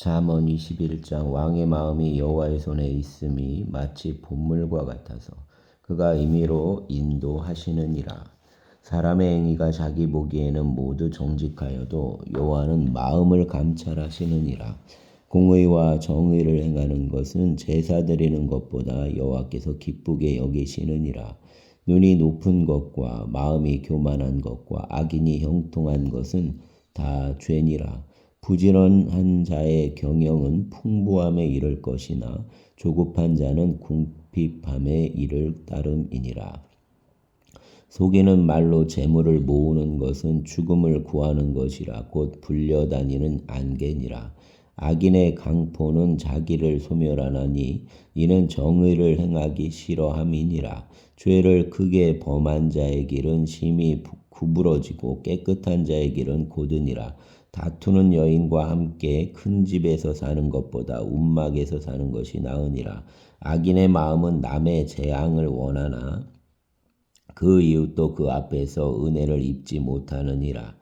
잠언 21장 왕의 마음이 여호와의 손에 있음이 마치 봇물과 같아서 그가 임의로 인도하시느니라. 사람의 행위가 자기 보기에는 모두 정직하여도 여호와는 마음을 감찰하시느니라. 공의와 정의를 행하는 것은 제사 드리는 것보다 여호와께서 기쁘게 여기시느니라. 눈이 높은 것과 마음이 교만한 것과 악인이 형통한 것은 다 죄니라. 부지런한 자의 경영은 풍부함에 이를 것이나 조급한 자는 궁핍함에 이를 따름이니라. 속이는 말로 재물을 모으는 것은 죽음을 구하는 것이라 곧 불려다니는 안개니라. 악인의 강포는 자기를 소멸하나니 이는 정의를 행하기 싫어함이니라. 죄를 크게 범한 자의 길은 심히 구부러지고 깨끗한 자의 길은 고드니라. 다투는 여인과 함께 큰 집에서 사는 것보다 움막에서 사는 것이 나으니라. 악인의 마음은 남의 재앙을 원하나 그 이웃도 그 앞에서 은혜를 입지 못하느니라.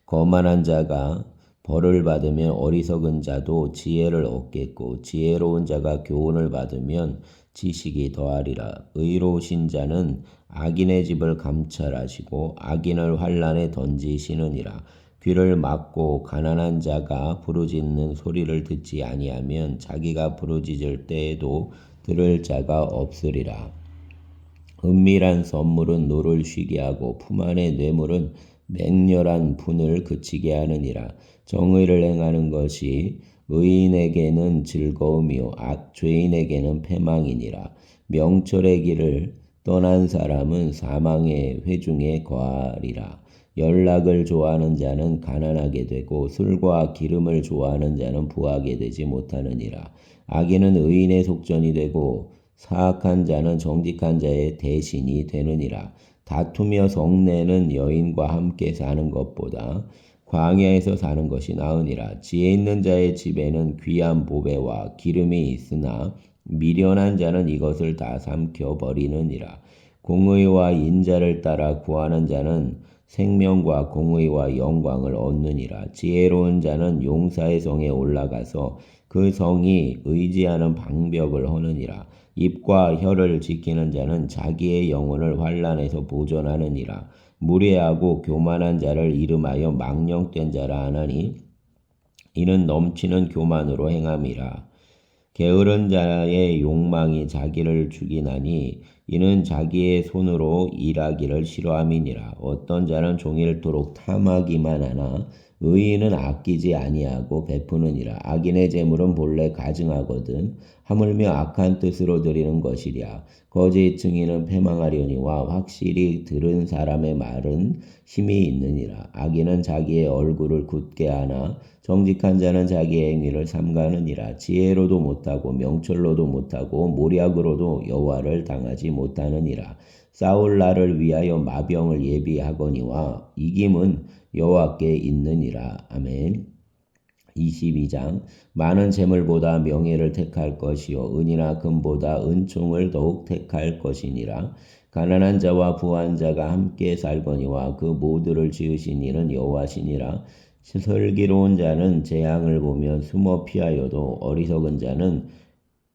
거만한 자가 벌을 받으면 어리석은 자도 지혜를 얻겠고 지혜로운 자가 교훈을 받으면 지식이 더하리라. 의로우신 자는 악인의 집을 감찰하시고 악인을 환난에 던지시느니라. 귀를 막고 가난한 자가 부르짖는 소리를 듣지 아니하면 자기가 부르짖을 때에도 들을 자가 없으리라. 은밀한 선물은 노를 쉬게 하고 품 안의 뇌물은 맹렬한 분을 그치게 하느니라. 정의를 행하는 것이 의인에게는 즐거움이요 죄인에게는 패망이니라. 명철의 길을 떠난 사람은 사망의 회중에 거하리라. 연락을 좋아하는 자는 가난하게 되고 술과 기름을 좋아하는 자는 부하게 되지 못하느니라. 악인은 의인의 속전이 되고 사악한 자는 정직한 자의 대신이 되느니라. 다투며 성내는 여인과 함께 사는 것보다 광야에서 사는 것이 나으니라. 지혜 있는 자의 집에는 귀한 보배와 기름이 있으나 미련한 자는 이것을 다 삼켜 버리느니라. 공의와 인자를 따라 구하는 자는 생명과 공의와 영광을 얻느니라. 지혜로운 자는 용사의 성에 올라가서 그 성이 의지하는 방벽을 허느니라. 입과 혀를 지키는 자는 자기의 영혼을 환난에서 보존하느니라. 무례하고 교만한 자를 이름하여 망령된 자라 하나니 이는 넘치는 교만으로 행함이라. 게으른 자의 욕망이 자기를 죽이나니 이는 자기의 손으로 일하기를 싫어함이니라. 어떤 자는 종일토록 탐하기만 하나 의인은 아끼지 아니하고 베푸느니라. 악인의 재물은 본래 가증하거든 하물며 악한 뜻으로 드리는 것이랴. 거짓 증인은 패망하려니와 확실히 들은 사람의 말은 힘이 있느니라. 악인은 자기의 얼굴을 굳게 하나 정직한 자는 자기의 행위를 삼가느니라. 지혜로도 못하고 명철로도 못하고 모략으로도 여호와를 당하지 못하느니라. 싸울 날을 위하여 마병을 예비하거니와 이김은 여호와께 있느니라. 아멘. 22장 많은 재물보다 명예를 택할 것이요 은이나 금보다 은총을 더욱 택할 것이니라. 가난한 자와 부한 자가 함께 살거니와 그 모두를 지으신 이는 여호와시니라. 슬기로운 자는 재앙을 보며 숨어 피하여도 어리석은 자는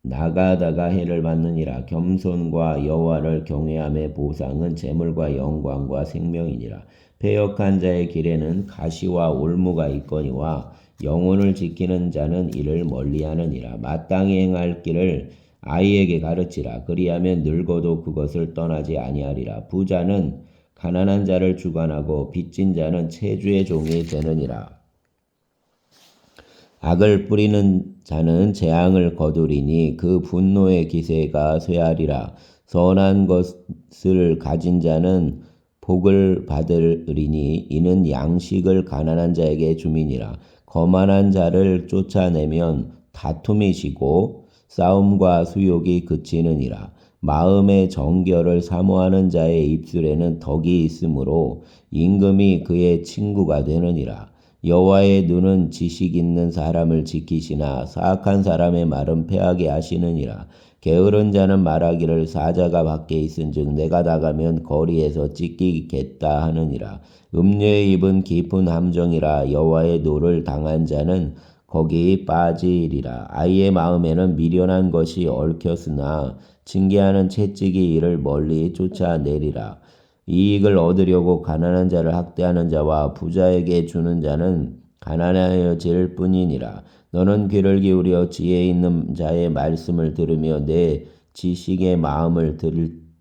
나가다가 해를 받느니라. 겸손과 여호와를 경외함의 보상은 재물과 영광과 생명이니라. 패역한 자의 길에는 가시와 올무가 있거니와 영혼을 지키는 자는 이를 멀리하느니라. 마땅히 행할 길을 아이에게 가르치라. 그리하면 늙어도 그것을 떠나지 아니하리라. 부자는 가난한 자를 주관하고 빚진 자는 체주의 종이 되느니라. 악을 뿌리는 자는 재앙을 거두리니 그 분노의 기세가 쇠하리라. 선한 것을 가진 자는 복을 받으리니 이는 양식을 가난한 자에게 줌이니라. 거만한 자를 쫓아내면 다툼이 시고 싸움과 수욕이 그치느니라. 마음의 정결을 사모하는 자의 입술에는 덕이 있으므로 임금이 그의 친구가 되느니라. 여호와의 눈은 지식 있는 사람을 지키시나 사악한 사람의 말은 패하게 하시느니라. 게으른 자는 말하기를 사자가 밖에 있은즉 내가 나가면 거리에서 찢기겠다 하느니라. 음녀의 입은 깊은 함정이라. 여호와의 노를 당한 자는 거기 빠지리라. 아이의 마음에는 미련한 것이 얽혔으나 징계하는 채찍이 이를 멀리 쫓아내리라. 이익을 얻으려고 가난한 자를 학대하는 자와 부자에게 주는 자는 가난하여질 뿐이니라. 너는 귀를 기울여 지혜 있는 자의 말씀을 들으며 내 지식의 마음을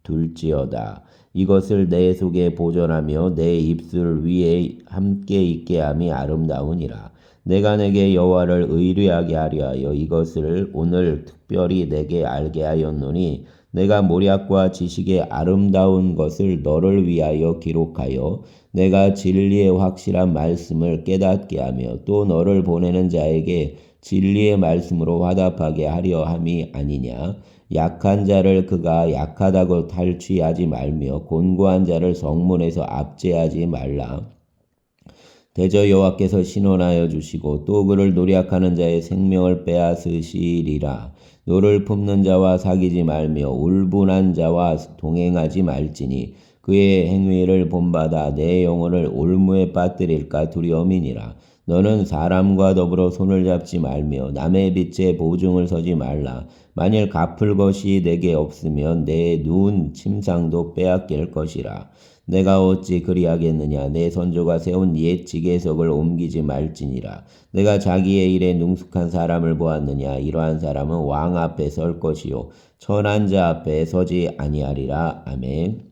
둘지어다. 이것을 내 속에 보존하며 내 입술 위에 함께 있게 함이 아름다우니라. 내가 내게 여호와를 의뢰하게 하려 하여 이것을 오늘 특별히 내게 알게 하였노니 내가 모략과 지식의 아름다운 것을 너를 위하여 기록하여 내가 진리의 확실한 말씀을 깨닫게 하며 또 너를 보내는 자에게 진리의 말씀으로 화답하게 하려 함이 아니냐. 약한 자를 그가 약하다고 탈취하지 말며 곤고한 자를 성문에서 압제하지 말라. 대저 여호와께서 신원하여 주시고 또 그를 노략하는 자의 생명을 빼앗으시리라. 노를 품는 자와 사귀지 말며 울분한 자와 동행하지 말지니 그의 행위를 본받아 내 영혼을 올무에 빠뜨릴까 두려움이니라. 너는 사람과 더불어 손을 잡지 말며 남의 빚에 보증을 서지 말라. 만일 갚을 것이 내게 없으면 내 눈 침상도 빼앗길 것이라. 내가 어찌 그리하겠느냐. 내 선조가 세운 옛 지계석을 옮기지 말지니라. 내가 자기의 일에 능숙한 사람을 보았느냐. 이러한 사람은 왕 앞에 설 것이요 천한 자 앞에 서지 아니하리라. 아멘.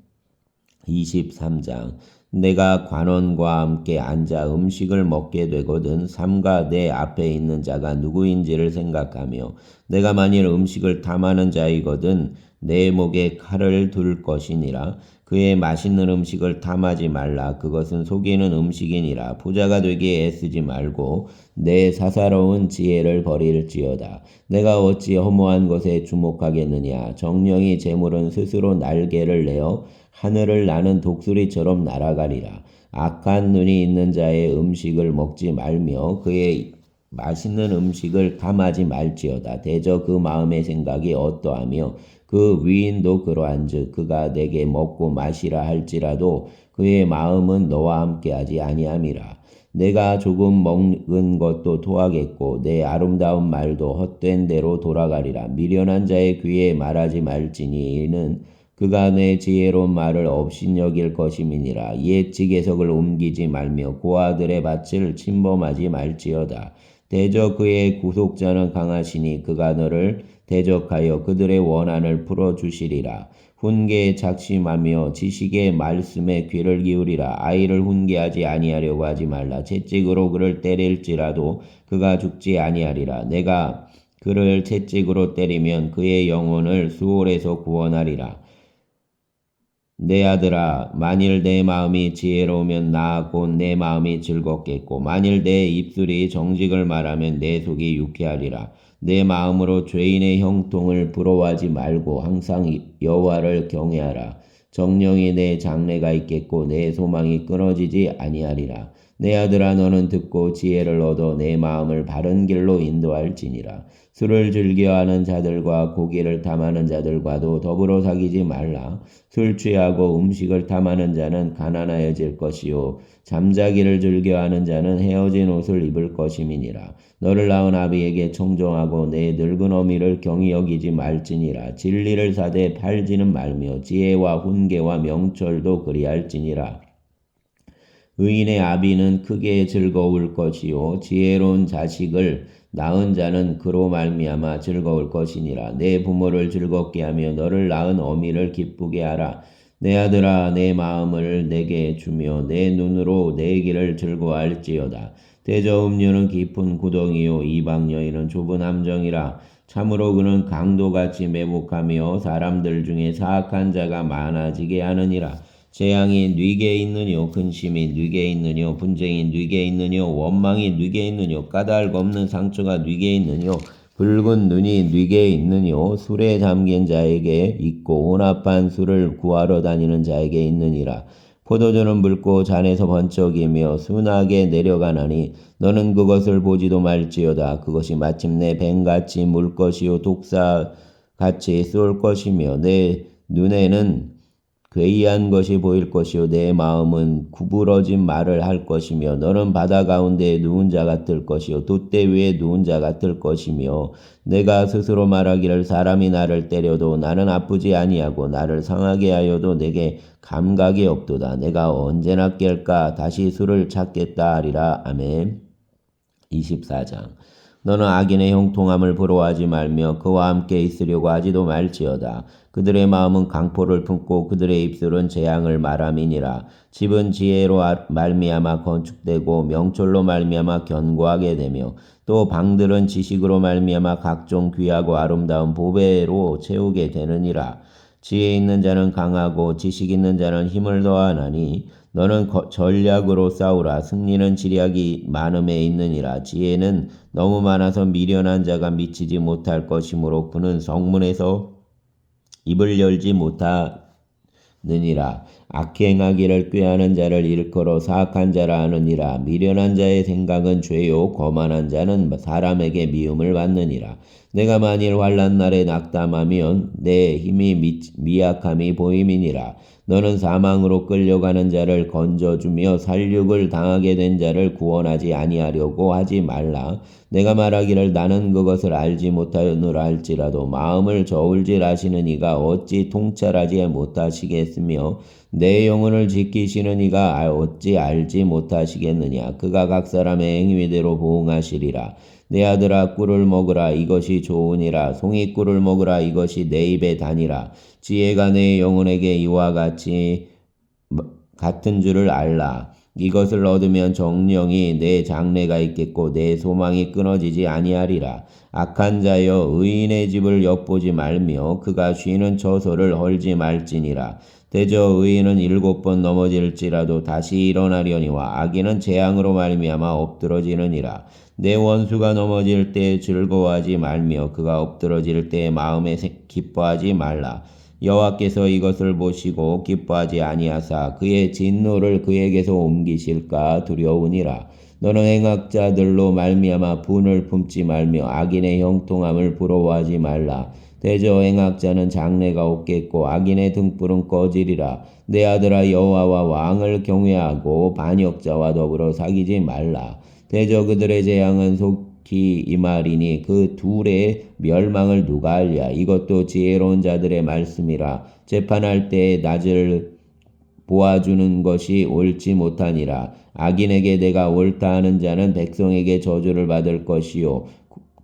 23장. 내가 관원과 함께 앉아 음식을 먹게 되거든 삼가 내 앞에 있는 자가 누구인지를 생각하며 내가 만일 음식을 탐하는 자이거든 내 목에 칼을 둘 것이니라. 그의 맛있는 음식을 탐하지 말라. 그것은 속이는 음식이니라. 부자가 되기에 애쓰지 말고 내 사사로운 지혜를 버릴지어다. 내가 어찌 허무한 것에 주목하겠느냐. 정령이 재물은 스스로 날개를 내어 하늘을 나는 독수리처럼 날아가리라. 악한 눈이 있는 자의 음식을 먹지 말며 그의 맛있는 음식을 탐하지 말지어다. 대저 그 마음의 생각이 어떠하며 그 위인도 그러한즉 그가 내게 먹고 마시라 할지라도 그의 마음은 너와 함께하지 아니함이라. 내가 조금 먹은 것도 토하겠고 내 아름다운 말도 헛된 대로 돌아가리라. 미련한 자의 귀에 말하지 말지니 이는 그가 내 지혜로운 말을 업신여길 것임이니라. 옛 지계석을 옮기지 말며 고아들의 밭을 침범하지 말지어다. 대저 그의 구속자는 강하시니 그가 너를 대적하여 그들의 원한을 풀어주시리라. 훈계에 작심하며 지식의 말씀에 귀를 기울이라. 아이를 훈계하지 아니하려고 하지 말라. 채찍으로 그를 때릴지라도 그가 죽지 아니하리라. 내가 그를 채찍으로 때리면 그의 영혼을 수월에서 구원하리라. 내 아들아, 만일 내 마음이 지혜로우면 나 곧 내 마음이 즐겁겠고 만일 내 입술이 정직을 말하면 내 속이 유쾌하리라. 내 마음으로 죄인의 형통을 부러워하지 말고 항상 여호와를 경외하라. 정령이 내 장래가 있겠고 내 소망이 끊어지지 아니하리라. 내 아들아, 너는 듣고 지혜를 얻어 내 마음을 바른 길로 인도할지니라. 술을 즐겨하는 자들과 고기를 탐하는 자들과도 더불어 사귀지 말라. 술 취하고 음식을 탐하는 자는 가난하여질 것이요 잠자기를 즐겨하는 자는 헤어진 옷을 입을 것임이니라. 너를 낳은 아비에게 청종하고 내 늙은 어미를 경히 여기지 말지니라. 진리를 사되 팔지는 말며 지혜와 훈계와 명철도 그리할지니라. 의인의 아비는 크게 즐거울 것이요 지혜로운 자식을 낳은 자는 그로 말미암아 즐거울 것이니라. 내 부모를 즐겁게 하며 너를 낳은 어미를 기쁘게 하라. 내 아들아, 내 마음을 내게 주며 내 눈으로 내 길을 즐거워할지어다. 대저 음료는 깊은 구덩이요 이방 여인은 좁은 함정이라. 참으로 그는 강도같이 매복하며 사람들 중에 사악한 자가 많아지게 하느니라. 재앙이 뉘게 있느뇨 근심이 뉘게 있느뇨 분쟁이 뉘게 있느뇨 원망이 뉘게 있느뇨 까닭 없는 상처가 뉘게 있느뇨 붉은 눈이 뉘게 있느뇨 술에 잠긴 자에게 있고 혼합한 술을 구하러 다니는 자에게 있느니라. 포도주는 붉고 잔에서 번쩍이며 순하게 내려가나니 너는 그것을 보지도 말지어다. 그것이 마침내 뱀같이 물 것이요 독사같이 쏠 것이며 내 눈에는 괴이한 것이 보일 것이요 내 마음은 구부러진 말을 할 것이며 너는 바다 가운데에 누운 자 같을 것이요 돛대 위에 누운 자 같을 것이며 내가 스스로 말하기를 사람이 나를 때려도 나는 아프지 아니하고 나를 상하게 하여도 내게 감각이 없도다. 내가 언제나 깰까 다시 술을 찾겠다 하리라. 아멘. 24장 너는 악인의 형통함을 부러워하지 말며 그와 함께 있으려고 하지도 말지어다. 그들의 마음은 강포를 품고 그들의 입술은 재앙을 말함이니라. 집은 지혜로 말미암아 건축되고 명철로 말미암아 견고하게 되며 또 방들은 지식으로 말미암아 각종 귀하고 아름다운 보배로 채우게 되느니라. 지혜 있는 자는 강하고 지식 있는 자는 힘을 더하나니 너는 전략으로 싸우라. 승리는 지략이 많음에 있느니라. 지혜는 너무 많아서 미련한 자가 미치지 못할 것이므로 그는 성문에서 입을 열지 못하느니라. 악행하기를 꾀하는 자를 일컬어 사악한 자라 하느니라. 미련한 자의 생각은 죄요 거만한 자는 사람에게 미움을 받느니라. 내가 만일 환난 날에 낙담하면 내 힘이 미약함이 보임이니라. 너는 사망으로 끌려가는 자를 건져주며 살육을 당하게 된 자를 구원하지 아니하려고 하지 말라. 내가 말하기를 나는 그것을 알지 못하노라 할지라도 마음을 저울질하시는 이가 어찌 통찰하지 못하시겠으며 내 영혼을 지키시는 이가 어찌 알지 못하시겠느냐. 그가 각 사람의 행위대로 보응하시리라. 내 아들아 꿀을 먹으라 이것이 좋으니라. 송이 꿀을 먹으라 이것이 내 입에 다니라. 지혜가 내 영혼에게 이와 같은 줄을 알라. 이것을 얻으면 정령이 내 장래가 있겠고 내 소망이 끊어지지 아니하리라. 악한 자여 의인의 집을 엿보지 말며 그가 쉬는 처소를 헐지 말지니라. 대저 의인은 7번 넘어질지라도 다시 일어나려니와 악인은 재앙으로 말미암아 엎드러지느니라. 내 원수가 넘어질 때 즐거워하지 말며 그가 엎드러질 때 마음에 기뻐하지 말라. 여호와께서 이것을 보시고 기뻐하지 아니하사 그의 진노를 그에게서 옮기실까 두려우니라. 너는 행악자들로 말미암아 분을 품지 말며 악인의 형통함을 부러워하지 말라. 대저 행악자는 장래가 없겠고 악인의 등불은 꺼지리라. 내 아들아 여호와와 왕을 경외하고 반역자와 더불어 사귀지 말라. 대저 그들의 재앙은 속히 임하리니 그 둘의 멸망을 누가 알랴. 이것도 지혜로운 자들의 말씀이라. 재판할 때에 낯을 보아주는 것이 옳지 못하니라. 악인에게 내가 옳다 하는 자는 백성에게 저주를 받을 것이요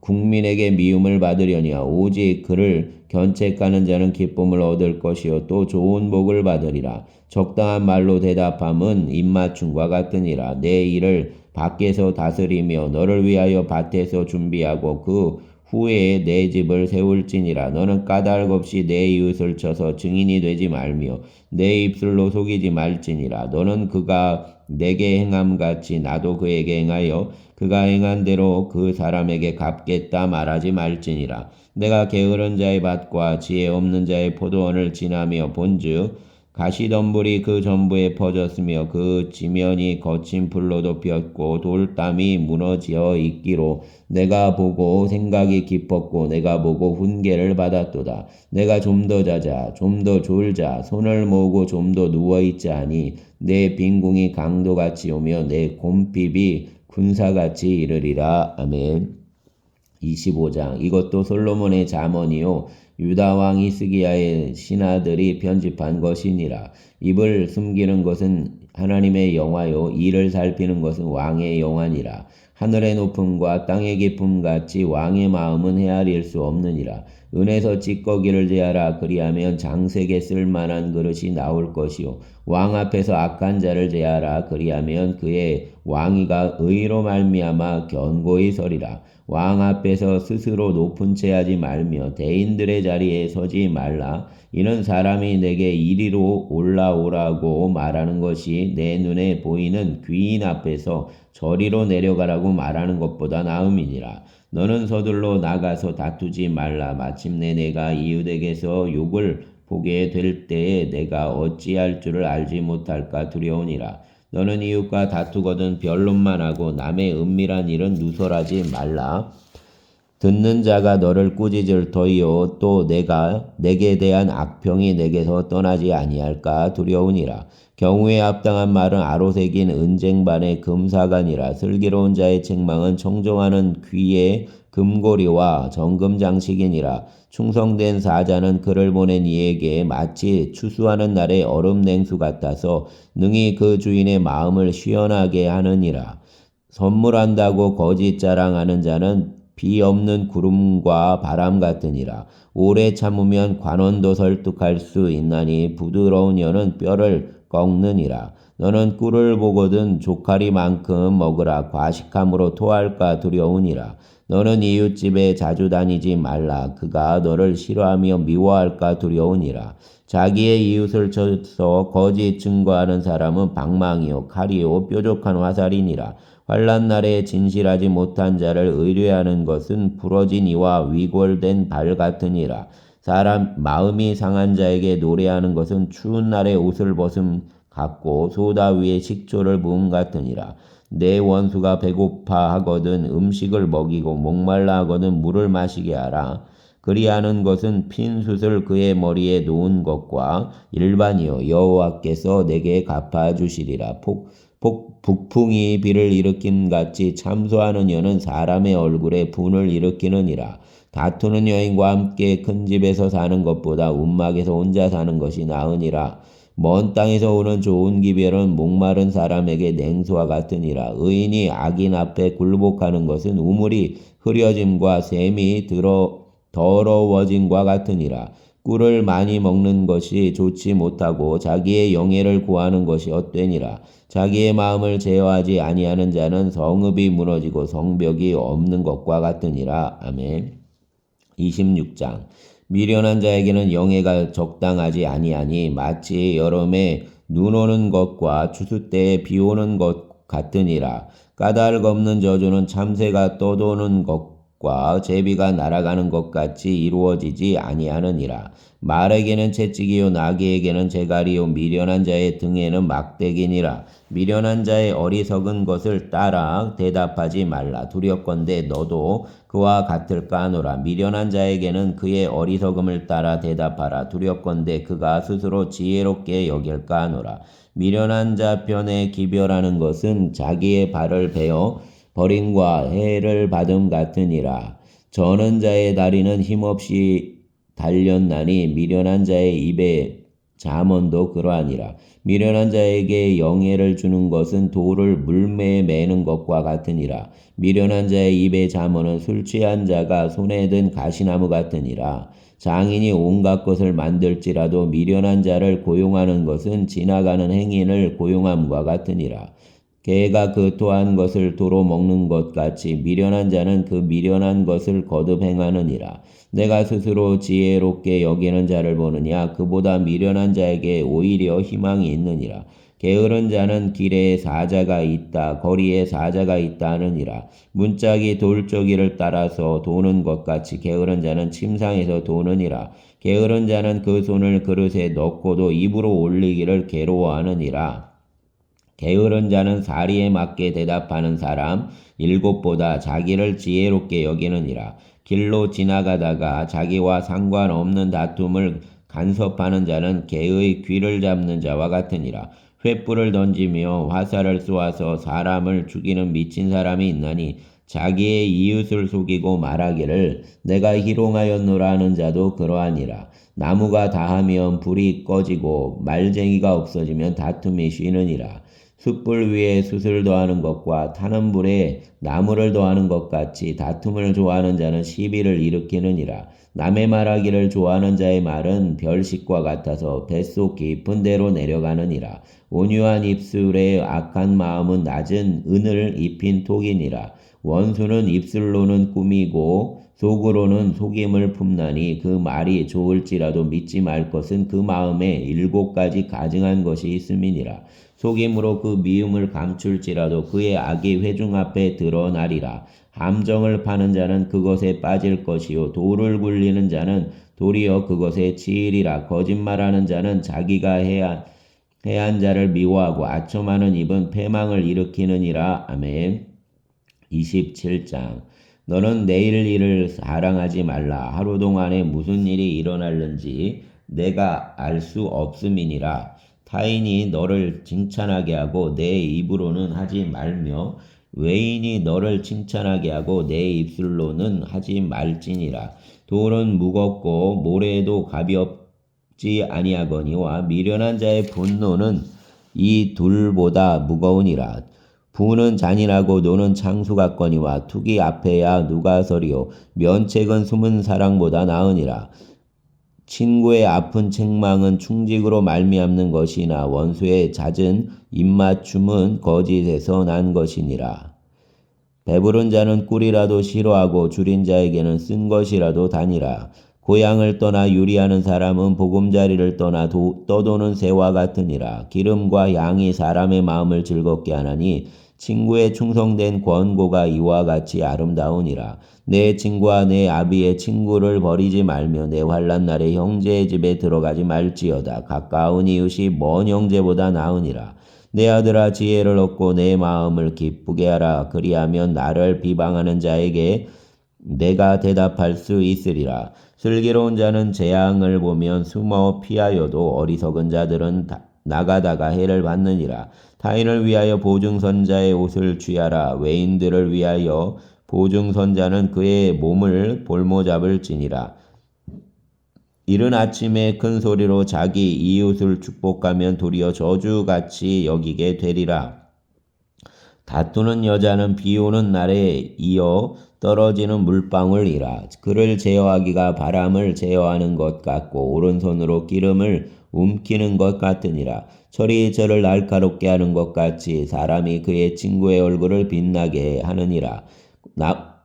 국민에게 미움을 받으려니와 오직 그를 견책하는 자는 기쁨을 얻을 것이요 또 좋은 복을 받으리라. 적당한 말로 대답함은 입맞춤과 같으니라. 내 일을 밖에서 다스리며 너를 위하여 밭에서 준비하고 그 후에 내 집을 세울지니라. 너는 까닭 없이 내 이웃을 쳐서 증인이 되지 말며 내 입술로 속이지 말지니라. 너는 그가 내게 행함같이 나도 그에게 행하여 그가 행한 대로 그 사람에게 갚겠다 말하지 말지니라. 내가 게으른 자의 밭과 지혜 없는 자의 포도원을 지나며 본즉 가시덤불이 그 전부에 퍼졌으며 그 지면이 거친 풀로 덮였고 돌담이 무너져 있기로 내가 보고 생각이 깊었고 내가 보고 훈계를 받았도다. 내가 좀 더 자자 좀 더 졸자 손을 모으고 좀 더 누워있자 하니 내 빈궁이 강도같이 오며 내 곰핍이 군사같이 이르리라. 아멘. 25장 이것도 솔로몬의 잠언이요 유다 왕 히스기야의 신하들이 편집한 것이니라. 입을 숨기는 것은 하나님의 영화요 이를 살피는 것은 왕의 영화니라. 하늘의 높음과 땅의 깊음 같이 왕의 마음은 헤아릴 수 없느니라. 은에서 찌꺼기를 제하라. 그리하면 장색에 쓸만한 그릇이 나올 것이요 왕 앞에서 악한 자를 제하라. 그리하면 그의 왕위가 의로 말미암아 견고히 서리라. 왕 앞에서 스스로 높은 채 하지 말며 대인들의 자리에 서지 말라. 이는 사람이 내게 이리로 올라오라고 말하는 것이 내 눈에 보이는 귀인 앞에서 저리로 내려가라고 말하는 것보다 나음이니라. 너는 서둘러 나가서 다투지 말라. 마침내 내가 이웃에게서 욕을 보게 될 때에 내가 어찌할 줄을 알지 못할까 두려우니라. 너는 이웃과 다투거든 변론만 하고 남의 은밀한 일은 누설하지 말라. 듣는 자가 너를 꾸짖을 터이요 또 내게 대한 악평이 내게서 떠나지 아니할까 두려우니라. 경우에 합당한 말은 아로새긴 은쟁반의 금사간이라. 슬기로운 자의 책망은 청정하는 귀의 금고리와 정금장식이니라. 충성된 사자는 그를 보낸 이에게 마치 추수하는 날의 얼음 냉수 같아서 능히 그 주인의 마음을 시원하게 하느니라. 선물한다고 거짓 자랑하는 자는 비 없는 구름과 바람 같으니라. 오래 참으면 관원도 설득할 수 있나니 부드러운 혀는 뼈를 꺾느니라. 너는 꿀을 보거든 조카리만큼 먹으라. 과식함으로 토할까 두려우니라. 너는 이웃집에 자주 다니지 말라. 그가 너를 싫어하며 미워할까 두려우니라. 자기의 이웃을 쳐서 거짓 증거하는 사람은 방망이요 칼이요 뾰족한 화살이니라. 환난 날에 진실하지 못한 자를 의뢰하는 것은 부러진 이와 위골된 발 같으니라. 사람 마음이 상한 자에게 노래하는 것은 추운 날에 옷을 벗음 같고 소다 위에 식초를 부음 같으니라. 내 원수가 배고파 하거든 음식을 먹이고 목말라 하거든 물을 마시게 하라. 그리하는 것은 핀 숯을 그의 머리에 놓은 것과 일반이요 여호와께서 내게 갚아주시리라. 북풍이 비를 일으킴 같이 참소하는 여는 사람의 얼굴에 분을 일으키느니라. 다투는 여인과 함께 큰 집에서 사는 것보다 움막에서 혼자 사는 것이 나으니라. 먼 땅에서 오는 좋은 기별은 목마른 사람에게 냉수와 같으니라. 의인이 악인 앞에 굴복하는 것은 우물이 흐려짐과 샘이 더러워짐과 같으니라. 꿀을 많이 먹는 것이 좋지 못하고 자기의 영예를 구하는 것이 헛되니라. 자기의 마음을 제어하지 아니하는 자는 성읍이 무너지고 성벽이 없는 것과 같으니라. 아멘. 26장. 미련한 자에게는 영예가 적당하지 아니하니 마치 여름에 눈 오는 것과 추수 때에 비 오는 것 같으니라. 까닭 없는 저주는 참새가 떠도는 것과 제비가 날아가는 것 같이 이루어지지 아니하느니라. 말에게는 채찍이요 나귀에게는 재갈이요 미련한 자의 등에는 막대기니라. 미련한 자의 어리석은 것을 따라 대답하지 말라. 두렵건대 너도 그와 같을까 하노라. 미련한 자에게는 그의 어리석음을 따라 대답하라. 두렵건대 그가 스스로 지혜롭게 여길까 하노라. 미련한 자 편에 기별하는 것은 자기의 발을 베어 버림과 해를 받음 같으니라. 저는 자의 다리는 힘없이 달렸나니 미련한 자의 입에 잠언도 그러하니라. 미련한 자에게 영예를 주는 것은 돌을 물매에 매는 것과 같으니라. 미련한 자의 입에 잠언은 술 취한 자가 손에 든 가시나무 같으니라. 장인이 온갖 것을 만들지라도 미련한 자를 고용하는 것은 지나가는 행인을 고용함과 같으니라. 개가 그 토한 것을 도로 먹는 것 같이 미련한 자는 그 미련한 것을 거듭 행하느니라. 내가 스스로 지혜롭게 여기는 자를 보느냐 그보다 미련한 자에게 오히려 희망이 있느니라. 게으른 자는 길에 사자가 있다 거리에 사자가 있다 하느니라. 문짝이 돌저기를 따라서 도는 것 같이 게으른 자는 침상에서 도느니라. 게으른 자는 그 손을 그릇에 넣고도 입으로 올리기를 괴로워하느니라. 게으른 자는 사리에 맞게 대답하는 사람 일곱보다 자기를 지혜롭게 여기느니라. 길로 지나가다가 자기와 상관없는 다툼을 간섭하는 자는 개의 귀를 잡는 자와 같으니라. 횃불을 던지며 화살을 쏘아서 사람을 죽이는 미친 사람이 있나니 자기의 이웃을 속이고 말하기를 내가 희롱하였노라 하는 자도 그러하니라. 나무가 다하면 불이 꺼지고 말쟁이가 없어지면 다툼이 쉬느니라. 숯불 위에 숯을 더하는 것과 타는 불에 나무를 더하는 것 같이 다툼을 좋아하는 자는 시비를 일으키느니라. 남의 말하기를 좋아하는 자의 말은 별식과 같아서 뱃속 깊은 데로 내려가느니라. 온유한 입술에 악한 마음은 낮은 은을 입힌 톡이니라. 원수는 입술로는 꾸미고 속으로는 속임을 품나니 그 말이 좋을지라도 믿지 말 것은 그 마음에 7가지 가증한 것이 있음이니라. 속임으로 그 미움을 감출지라도 그의 악이 회중 앞에 드러나리라. 함정을 파는 자는 그것에 빠질 것이요 돌을 굴리는 자는 도리어 그것에 치이리라. 거짓말하는 자는 자기가 해한 자를 미워하고 아첨하는 입은 패망을 일으키느니라. 아멘. 27장. 너는 내일 일을 사랑하지 말라. 하루 동안에 무슨 일이 일어날는지 내가 알 수 없음이니라. 타인이 너를 칭찬하게 하고 내 입으로는 하지 말며 외인이 너를 칭찬하게 하고 내 입술로는 하지 말지니라. 돌은 무겁고 모래도 가볍지 아니하거니와 미련한 자의 분노는 이 둘보다 무거우니라. 부는 잔인하고 노는 창수 같거니와 투기 앞에야 누가 서리요. 면책은 숨은 사랑보다 나으니라. 친구의 아픈 책망은 충직으로 말미암는 것이나 원수의 잦은 입맞춤은 거짓에서 난 것이니라. 배부른 자는 꿀이라도 싫어하고 줄인 자에게는 쓴 것이라도 다니라. 고향을 떠나 유리하는 사람은 보금자리를 떠나 떠도는 새와 같으니라. 기름과 양이 사람의 마음을 즐겁게 하나니 친구의 충성된 권고가 이와 같이 아름다우니라. 내 친구와 내 아비의 친구를 버리지 말며 내 환난 날에 형제의 집에 들어가지 말지어다. 가까운 이웃이 먼 형제보다 나으니라. 내 아들아 지혜를 얻고 내 마음을 기쁘게 하라. 그리하면 나를 비방하는 자에게 내가 대답할 수 있으리라. 슬기로운 자는 재앙을 보면 숨어 피하여도 어리석은 자들은 나가다가 해를 받느니라. 타인을 위하여 보증선자의 옷을 취하라. 외인들을 위하여 보증선자는 그의 몸을 볼모잡을지니라. 이른 아침에 큰 소리로 자기 이웃을 축복하면 도리어 저주같이 여기게 되리라. 다투는 여자는 비 오는 날에 이어 떨어지는 물방울이라. 그를 제어하기가 바람을 제어하는 것 같고 오른손으로 기름을 움키는 것 같으니라. 철이 저를 날카롭게 하는 것 같이 사람이 그의 친구의 얼굴을 빛나게 하느니라.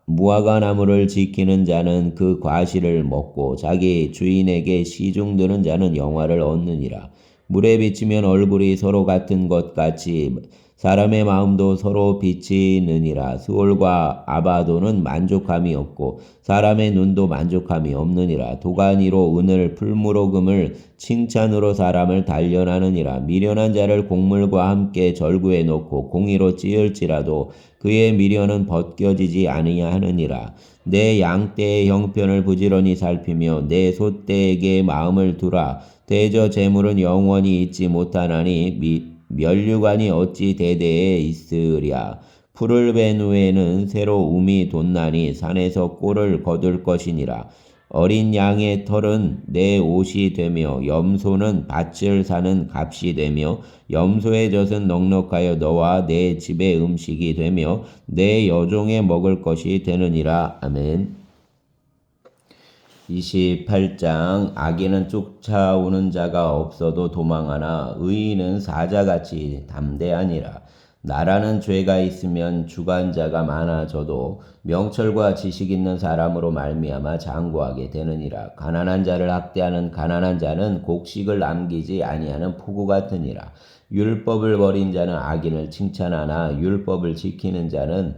무화과 나무를 지키는 자는 그 과실을 먹고 자기 주인에게 시중드는 자는 영화를 얻느니라. 물에 비치면 얼굴이 서로 같은 것 같이 사람의 마음도 서로 비치느니라. 수올과 아바도는 만족함이 없고 사람의 눈도 만족함이 없느니라. 도가니로 은을 풀무로 금을 칭찬으로 사람을 단련하느니라. 미련한 자를 곡물과 함께 절구에 놓고 공의로 찌을지라도 그의 미련은 벗겨지지 아니하느니라. 내 양떼의 형편을 부지런히 살피며 내 소떼에게 마음을 두라. 대저 재물은 영원히 있지 못하나니 면류관이 어찌 대대에 있으랴. 풀을 벤 후에는 새로 움이 돋나니 산에서 꼴을 거둘 것이니라. 어린 양의 털은 내 옷이 되며 염소는 밭을 사는 값이 되며 염소의 젖은 넉넉하여 너와 내 집의 음식이 되며 내 여종의 먹을 것이 되느니라. 아멘. 28장 악인은 쫓아오는 자가 없어도 도망하나 의인은 사자같이 담대하니라. 나라는 죄가 있으면 주관자가 많아져도 명철과 지식 있는 사람으로 말미암아 장구하게 되느니라. 가난한 자를 학대하는 가난한 자는 곡식을 남기지 아니하는 폭우 같으니라. 율법을 버린 자는 악인을 칭찬하나 율법을 지키는 자는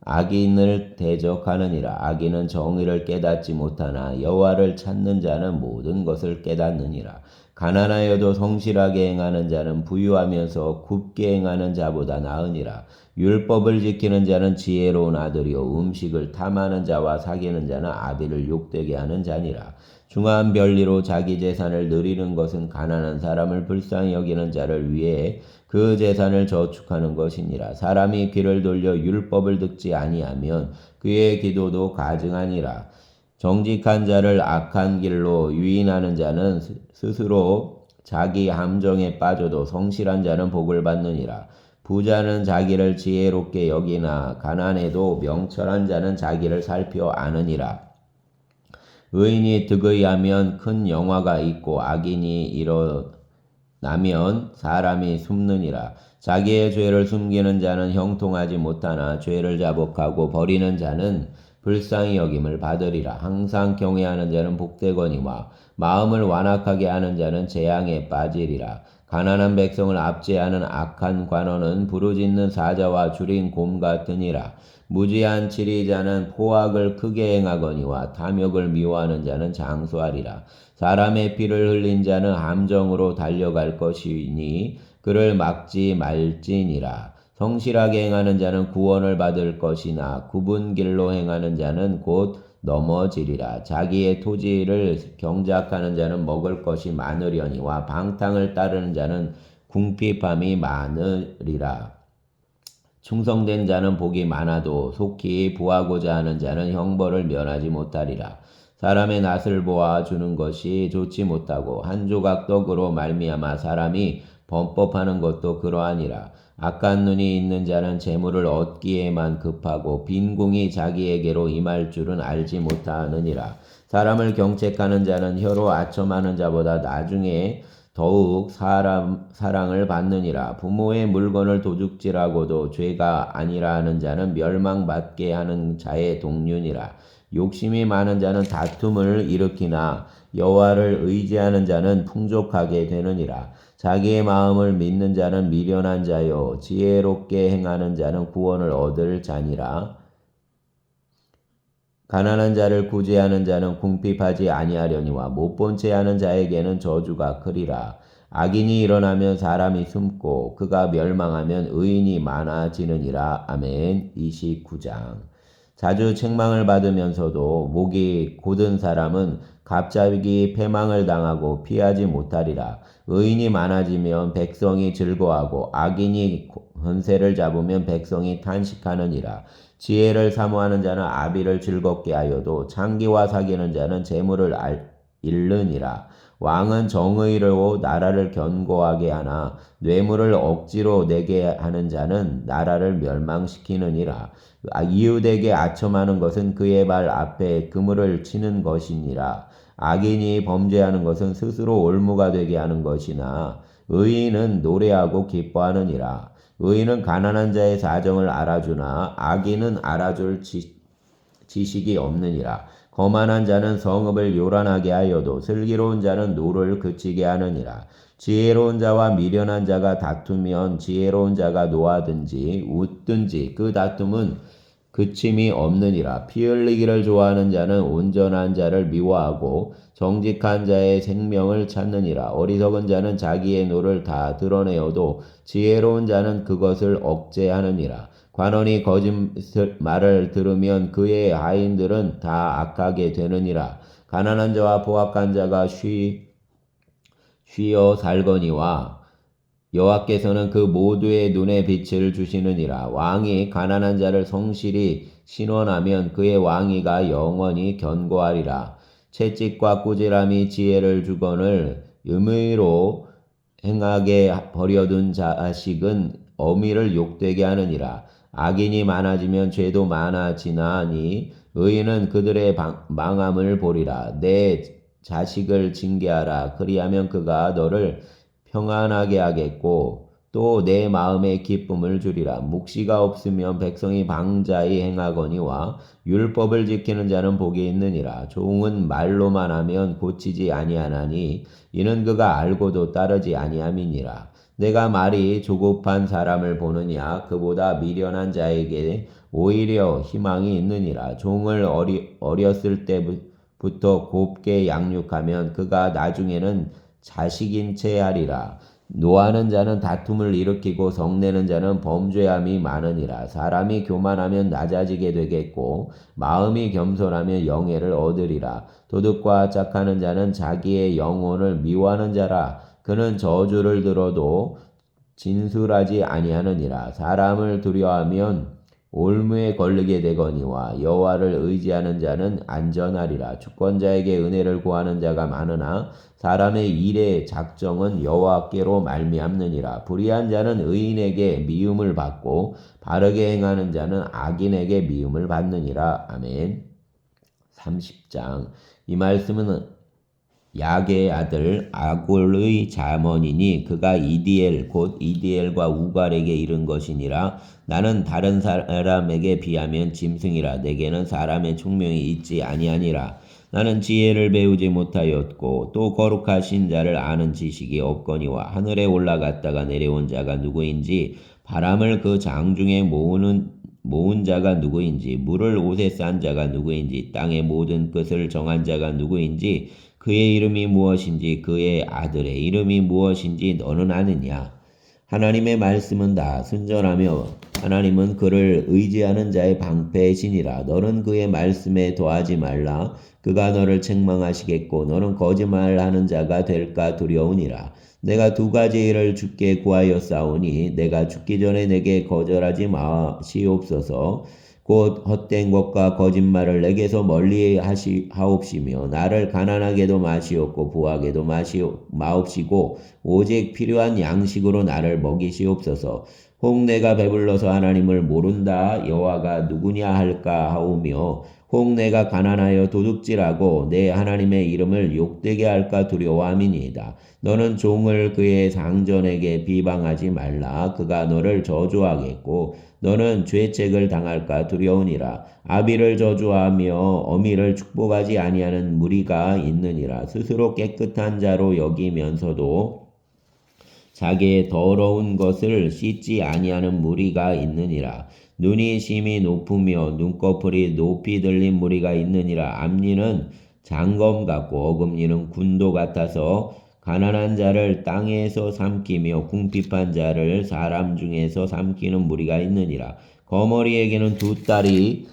악인을 대적하느니라. 악인은 정의를 깨닫지 못하나 여호와를 찾는 자는 모든 것을 깨닫느니라. 가난하여도 성실하게 행하는 자는 부유하면서 굽게 행하는 자보다 나으니라. 율법을 지키는 자는 지혜로운 아들이요 음식을 탐하는 자와 사귀는 자는 아비를 욕되게 하는 자니라. 중한 별리로 자기 재산을 누리는 것은 가난한 사람을 불쌍히 여기는 자를 위해 그 재산을 저축하는 것이니라. 사람이 귀를 돌려 율법을 듣지 아니하면 그의 기도도 가증하니라. 정직한 자를 악한 길로 유인하는 자는 스스로 자기 함정에 빠져도 성실한 자는 복을 받느니라. 부자는 자기를 지혜롭게 여기나 가난해도 명철한 자는 자기를 살펴 아느니라. 의인이 득의하면 큰 영화가 있고 악인이 일어나면 사람이 숨느니라. 자기의 죄를 숨기는 자는 형통하지 못하나 죄를 자복하고 버리는 자는 불쌍히 여김을 받으리라. 항상 경외하는 자는 복되거니와 마음을 완악하게 하는 자는 재앙에 빠지리라. 가난한 백성을 압제하는 악한 관원은 부르짖는 사자와 줄인 곰 같으니라. 무지한 치리자는 포악을 크게 행하거니와 탐욕을 미워하는 자는 장수하리라. 사람의 피를 흘린 자는 함정으로 달려갈 것이니 그를 막지 말지니라. 성실하게 행하는 자는 구원을 받을 것이나 굽은 길로 행하는 자는 곧 넘어지리라. 자기의 토지를 경작하는 자는 먹을 것이 많으려니와 방탕을 따르는 자는 궁핍함이 많으리라. 충성된 자는 복이 많아도 속히 부하고자 하는 자는 형벌을 면하지 못하리라. 사람의 낯을 보아 주는 것이 좋지 못하고 한 조각 떡으로 말미암아 사람이 범법하는 것도 그러하니라. 악한 눈이 있는 자는 재물을 얻기에만 급하고 빈 공이 자기에게로 임할 줄은 알지 못하느니라. 사람을 경책하는 자는 혀로 아첨하는 자보다 나중에 더욱 사랑을 받느니라. 부모의 물건을 도둑질하고도 죄가 아니라 하는 자는 멸망받게 하는 자의 동류니라. 욕심이 많은 자는 다툼을 일으키나 여호와를 의지하는 자는 풍족하게 되느니라. 자기의 마음을 믿는 자는 미련한 자요 지혜롭게 행하는 자는 구원을 얻을 자니라. 가난한 자를 구제하는 자는 궁핍하지 아니하려니와 못본 채 하는 자에게는 저주가 크리라. 악인이 일어나면 사람이 숨고 그가 멸망하면 의인이 많아지느니라. 아멘. 29장. 자주 책망을 받으면서도 목이 곧은 사람은 갑자기 패망을 당하고 피하지 못하리라. 의인이 많아지면 백성이 즐거워하고 악인이 권세를 잡으면 백성이 탄식하느니라. 지혜를 사모하는 자는 아비를 즐겁게 하여도 창기와 사귀는 자는 재물을 잃느니라. 왕은 정의로 나라를 견고하게 하나 뇌물을 억지로 내게 하는 자는 나라를 멸망시키느니라. 이웃에게 아첨하는 것은 그의 발 앞에 그물을 치는 것이니라. 악인이 범죄하는 것은 스스로 올무가 되게 하는 것이나 의인은 노래하고 기뻐하느니라. 의인은 가난한 자의 사정을 알아주나 악인은 알아줄 지식이 없느니라. 거만한 자는 성읍을 요란하게 하여도 슬기로운 자는 노를 그치게 하느니라. 지혜로운 자와 미련한 자가 다투면 지혜로운 자가 노하든지 웃든지 그 다툼은 그침이 없느니라. 피 흘리기를 좋아하는 자는 온전한 자를 미워하고 정직한 자의 생명을 찾느니라. 어리석은 자는 자기의 노를 다 드러내어도 지혜로운 자는 그것을 억제하느니라. 관원이 거짓말을 들으면 그의 하인들은 다 악하게 되느니라. 가난한 자와 포악한 자가 쉬어 살거니와 여호와께서는 그 모두의 눈에 빛을 주시느니라. 왕이 가난한 자를 성실히 신원하면 그의 왕위가 영원히 견고하리라. 채찍과 꾸지람이 지혜를 주거늘 의의로 행하게 버려둔 자식은 어미를 욕되게 하느니라. 악인이 많아지면 죄도 많아지나니 의인은 그들의 망함을 보리라. 내 자식을 징계하라. 그리하면 그가 너를 평안하게 하겠고 또 내 마음에 기쁨을 주리라. 묵시가 없으면 백성이 방자히 행하거니와 율법을 지키는 자는 복이 있느니라. 종은 말로만 하면 고치지 아니하나니 이는 그가 알고도 따르지 아니함이니라. 내가 말이 조급한 사람을 보느냐 그보다 미련한 자에게 오히려 희망이 있느니라. 종을 어렸을 때부터 곱게 양육하면 그가 나중에는 자식인 채 하리라. 노하는 자는 다툼을 일으키고 성내는 자는 범죄함이 많으니라. 사람이 교만하면 낮아지게 되겠고 마음이 겸손하면 영예를 얻으리라. 도둑과 짝하는 자는 자기의 영혼을 미워하는 자라. 그는 저주를 들어도 진술하지 아니하느니라. 사람을 두려워하면 올무에 걸리게 되거니와 여호와를 의지하는 자는 안전하리라. 주권자에게 은혜를 구하는 자가 많으나 사람의 일의 작정은 여호와께로 말미암느니라. 불의한 자는 의인에게 미움을 받고 바르게 행하는 자는 악인에게 미움을 받느니라. 아멘. 30장. 이 말씀은 야게의 아들 아골의 자문이니 그가 이디엘 곧 이디엘과 우갈에게 이른 것이니라. 나는 다른 사람에게 비하면 짐승이라. 내게는 사람의 총명이 있지 아니하니라. 나는 지혜를 배우지 못하였고 또 거룩하신 자를 아는 지식이 없거니와 하늘에 올라갔다가 내려온 자가 누구인지 바람을 그 장중에 모은 자가 누구인지 물을 옷에 싼 자가 누구인지 땅의 모든 끝을 정한 자가 누구인지 그의 이름이 무엇인지 그의 아들의 이름이 무엇인지 너는 아느냐? 하나님의 말씀은 다 순전하며 하나님은 그를 의지하는 자의 방패이시니라. 너는 그의 말씀에 더하지 말라. 그가 너를 책망하시겠고 너는 거짓말하는 자가 될까 두려우니라. 내가 두 가지 일을 주께 구하였사오니 내가 죽기 전에 내게 거절하지 마시옵소서. 곧 헛된 것과 거짓말을 내게서 멀리 하옵시며 나를 가난하게도 마시옵고 부하게도 마옵시고 오직 필요한 양식으로 나를 먹이시옵소서. 혹 내가 배불러서 하나님을 모른다 여호와가 누구냐 할까 하오며 혹 내가 가난하여 도둑질하고 내 하나님의 이름을 욕되게 할까 두려워함이니이다. 너는 종을 그의 상전에게 비방하지 말라. 그가 너를 저주하겠고 너는 죄책을 당할까 두려우니라. 아비를 저주하며 어미를 축복하지 아니하는 무리가 있느니라. 스스로 깨끗한 자로 여기면서도 자기의 더러운 것을 씻지 아니하는 무리가 있느니라. 눈이 심히 높으며 눈꺼풀이 높이 들린 무리가 있느니라. 앞니는 장검 같고 어금니는 군도 같아서 가난한 자를 땅에서 삼키며 궁핍한 자를 사람 중에서 삼키는 무리가 있느니라. 거머리에게는 두 딸이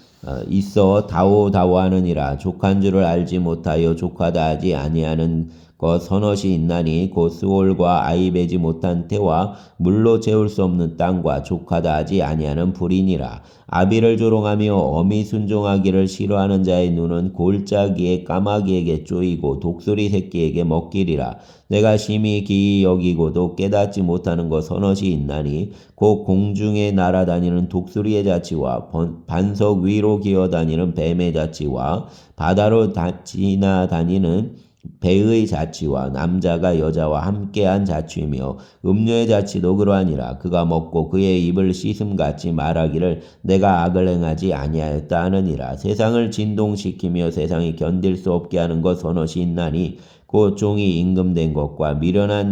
있어 다오다오하느니라. 족한 줄을 알지 못하여 족하다 하지 아니하는 것 서넛이 있나니 곧 스올과 아이 베지 못한 태와 물로 채울 수 없는 땅과 족하다 하지 아니하는 불이니라. 아비를 조롱하며 어미 순종하기를 싫어하는 자의 눈은 골짜기의 까마귀에게 쪼이고 독수리 새끼에게 먹기리라. 내가 심히 기이 여기고도 깨닫지 못하는 것 서넛이 있나니 곧 공중에 날아다니는 독수리의 자치와 반석 위로 기어다니는 뱀의 자치와 바다로 지나다니는 배의 자치와 남자가 여자와 함께한 자치이며 음료의 자치도 그러하니라. 그가 먹고 그의 입을 씻음같이 말하기를 내가 악을 행하지 아니하였다 하느니라. 세상을 진동시키며 세상이 견딜 수 없게 하는 것 서넛이 있나니 곧 종이 임금된 것과 미련한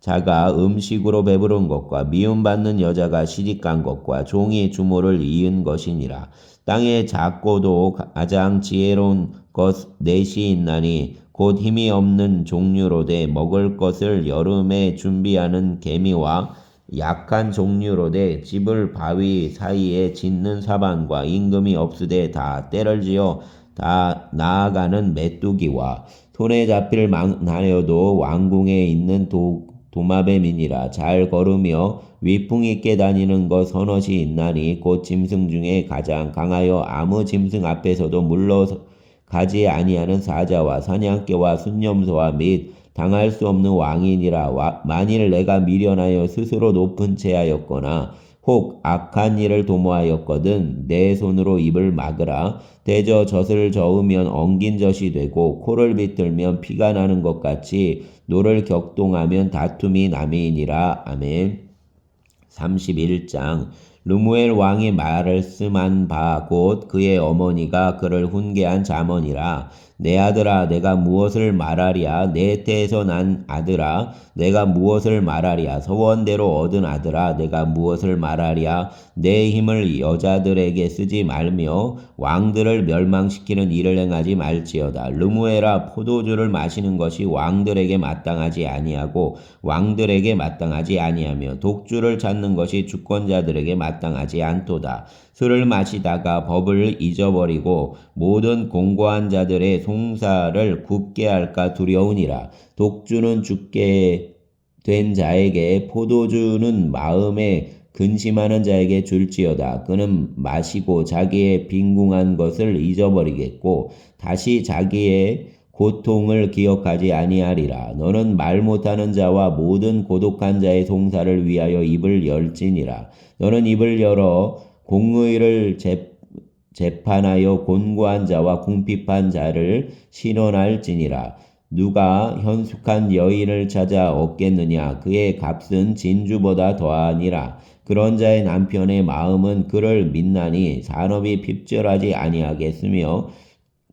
자가 음식으로 배부른 것과 미움받는 여자가 시집간 것과 종이 주모를 이은 것이니라. 땅에 작고도 가장 지혜로운 것 넷이 있나니 곧 힘이 없는 종류로되 먹을 것을 여름에 준비하는 개미와 약한 종류로되 집을 바위 사이에 짓는 사반과 임금이 없으되 다 때를 지어 다 나아가는 메뚜기와 손에 잡힐 만하여도 왕궁에 있는 도마뱀이니라. 잘 걸으며 위풍 있게 다니는 것 서넛이 있나니 곧 짐승 중에 가장 강하여 아무 짐승 앞에서도 물러가지 아니하는 사자와 사냥개와 순념소와 및 당할 수 없는 왕이니라. 만일 내가 미련하여 스스로 높은 채 하였거나 혹 악한 일을 도모하였거든 내 손으로 입을 막으라. 대저 젖을 저으면 엉긴 젖이 되고 코를 비틀면 피가 나는 것 같이 노를 격동하면 다툼이 남이니라. 아멘. 31장 르무엘 왕이 말씀한 바 곧 그의 어머니가 그를 훈계한 자문이라. 내 아들아 내가 무엇을 말하랴. 내 태에서 난 아들아 내가 무엇을 말하랴. 서원대로 얻은 아들아 내가 무엇을 말하랴. 내 힘을 여자들에게 쓰지 말며 왕들을 멸망시키는 일을 행하지 말지어다. 르무엘아 포도주를 마시는 것이 왕들에게 마땅하지 아니하고 왕들에게 마땅하지 아니하며 독주를 찾는 것이 주권자들에게 마땅하지 않도다. 술을 마시다가 법을 잊어버리고 모든 공고한 자들의 송사를 굽게 할까 두려우니라. 독주는 죽게 된 자에게 포도주는 마음에 근심하는 자에게 줄지어다. 그는 마시고 자기의 빈궁한 것을 잊어버리겠고 다시 자기의 고통을 기억하지 아니하리라. 너는 말 못하는 자와 모든 고독한 자의 송사를 위하여 입을 열지니라. 너는 입을 열어 공의를 재판하여 곤고한 자와 궁핍한 자를 신원할지니라. 누가 현숙한 여인을 찾아 얻겠느냐. 그의 값은 진주보다 더하니라. 그런 자의 남편의 마음은 그를 믿나니 산업이 핍절하지 아니하겠으며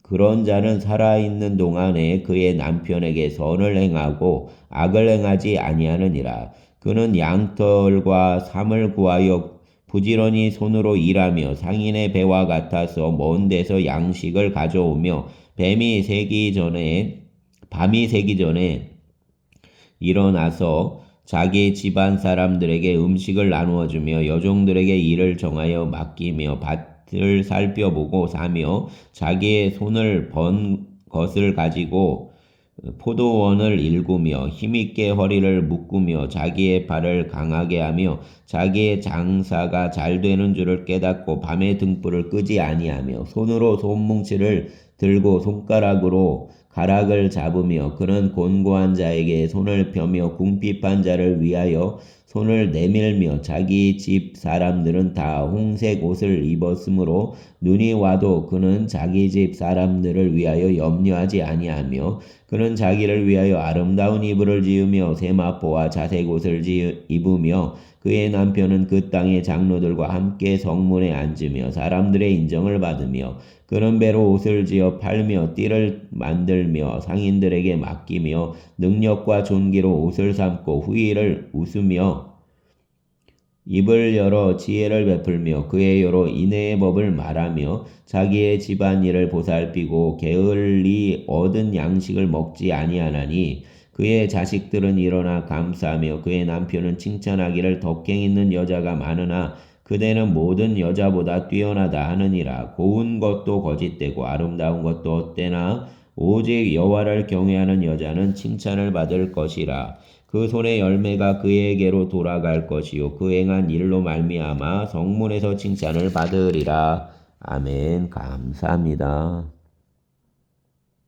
그런 자는 살아있는 동안에 그의 남편에게 선을 행하고 악을 행하지 아니하느니라. 그는 양털과 삼을 구하여 부지런히 손으로 일하며 상인의 배와 같아서 먼 데서 양식을 가져오며 밤이 새기 전에 일어나서 자기 집안 사람들에게 음식을 나누어 주며 여종들에게 일을 정하여 맡기며 밭을 살펴보고 사며 자기의 손을 번 것을 가지고 포도원을 일구며 힘있게 허리를 묶으며 자기의 발을 강하게 하며 자기의 장사가 잘 되는 줄을 깨닫고 밤에 등불을 끄지 아니하며 손으로 손뭉치를 들고 손가락으로 가락을 잡으며 그는 곤고한 자에게 손을 펴며 궁핍한 자를 위하여 손을 내밀며 자기 집 사람들은 다 홍색 옷을 입었으므로 눈이 와도 그는 자기 집 사람들을 위하여 염려하지 아니하며 그는 자기를 위하여 아름다운 이불을 지으며 세마포와 자색 옷을 입으며 그의 남편은 그 땅의 장로들과 함께 성문에 앉으며 사람들의 인정을 받으며 그는 배로 옷을 지어 팔며 띠를 만들며 상인들에게 맡기며 능력과 존귀로 옷을 삼고 후일을 웃으며 입을 열어 지혜를 베풀며 그의 여로 인애의 법을 말하며 자기의 집안일을 보살피고 게을리 얻은 양식을 먹지 아니하나니 그의 자식들은 일어나 감사하며 그의 남편은 칭찬하기를 덕행 있는 여자가 많으나 그대는 모든 여자보다 뛰어나다 하느니라. 고운 것도 거짓되고 아름다운 것도 헛되나 오직 여호와를 경외하는 여자는 칭찬을 받을 것이라. 그 손의 열매가 그에게로 돌아갈 것이요 그 행한 일로 말미암아 성문에서 칭찬을 받으리라. 아멘. 감사합니다.